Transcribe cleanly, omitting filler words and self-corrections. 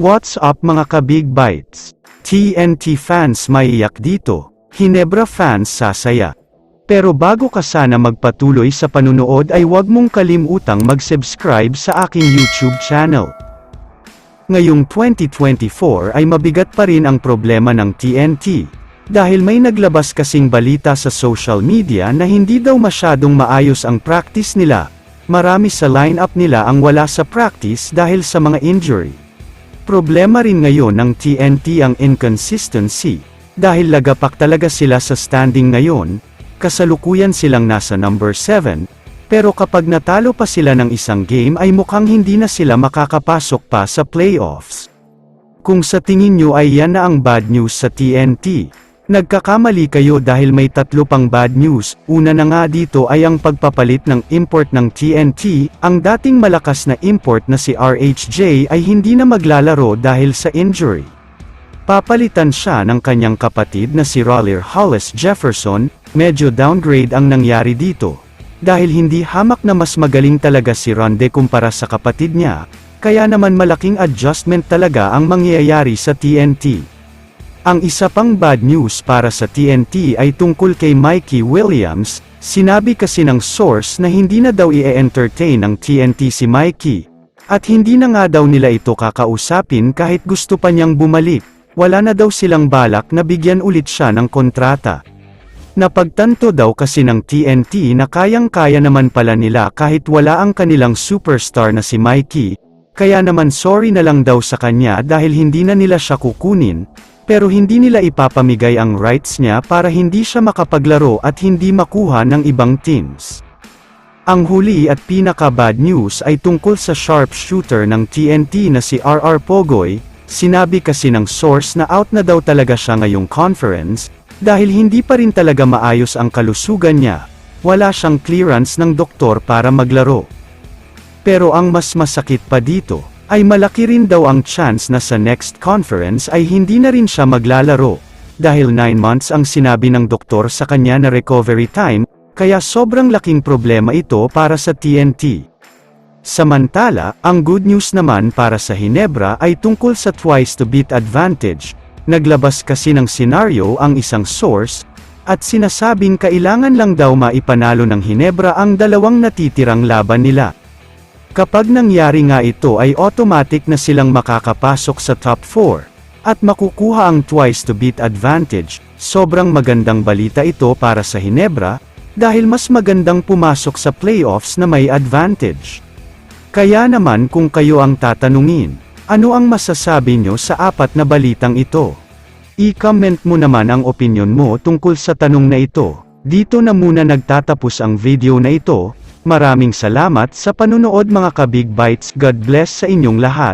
What's up mga ka-Big Bites? TNT fans maiyak dito, Hinebra fans sasaya. Pero bago ka sana magpatuloy sa panunood ay huwag mong kalimutang mag-subscribe sa aking YouTube channel. Ngayong 2024 ay mabigat pa rin ang problema ng TNT, dahil may naglabas kasing balita sa social media na hindi daw masyadong maayos ang practice nila. Marami sa lineup nila ang wala sa practice dahil sa mga injury. Problema rin ngayon ng TNT ang inconsistency, dahil lagapak talaga sila sa standing ngayon, kasalukuyan silang nasa number 7, pero kapag natalo pa sila ng isang game ay mukhang hindi na sila makakapasok pa sa playoffs. Kung sa tingin nyo ay yan na ang bad news sa TNT, nagkakamali kayo dahil may tatlo pang bad news. Una na nga dito ay ang pagpapalit ng import ng TNT, ang dating malakas na import na si RHJ ay hindi na maglalaro dahil sa injury. Papalitan siya ng kanyang kapatid na si Roller Hollis Jefferson. Medyo downgrade ang nangyari dito, dahil hindi hamak na mas magaling talaga si Ronde kumpara sa kapatid niya, kaya naman malaking adjustment talaga ang mangyayari sa TNT. Ang isa pang bad news para sa TNT ay tungkol kay Mikey Williams. Sinabi kasi ng source na hindi na daw i-entertain ng TNT si Mikey, at hindi na nga daw nila ito kakausapin kahit gusto pa niyang bumalik. Wala na daw silang balak na bigyan ulit siya ng kontrata. Napagtanto daw kasi ng TNT na kayang-kaya naman pala nila kahit wala ang kanilang superstar na si Mikey, kaya naman sorry na lang daw sa kanya dahil hindi na nila siya kukunin. Pero hindi nila ipapamigay ang rights niya para hindi siya makapaglaro at hindi makuha ng ibang teams. Ang huli at pinaka-bad news ay tungkol sa sharpshooter ng TNT na si RR Pogoy. Sinabi kasi ng source na out na daw talaga siya ngayong conference, dahil hindi pa rin talaga maayos ang kalusugan niya. Wala siyang clearance ng doktor para maglaro. Pero ang mas masakit pa dito, ay malaki rin daw ang chance na sa next conference ay hindi na rin siya maglalaro, dahil 9 months ang sinabi ng doktor sa kanya na recovery time, kaya sobrang laking problema ito para sa TNT. Samantala, ang good news naman para sa Hinebra ay tungkol sa twice to beat advantage. Naglabas kasi ng senaryo ang isang source, at sinasabing kailangan lang daw maipanalo ng Hinebra ang dalawang natitirang laban nila. Kapag nangyari nga ito ay automatic na silang makakapasok sa top 4, at makukuha ang twice to beat advantage. Sobrang magandang balita ito para sa Hinebra, dahil mas magandang pumasok sa playoffs na may advantage. Kaya naman kung kayo ang tatanungin, ano ang masasabi nyo sa apat na balitang ito? I-comment mo naman ang opinyon mo tungkol sa tanong na ito. Dito na muna nagtatapos ang video na ito. Maraming salamat sa panunood mga ka-Big Bites. God bless sa inyong lahat.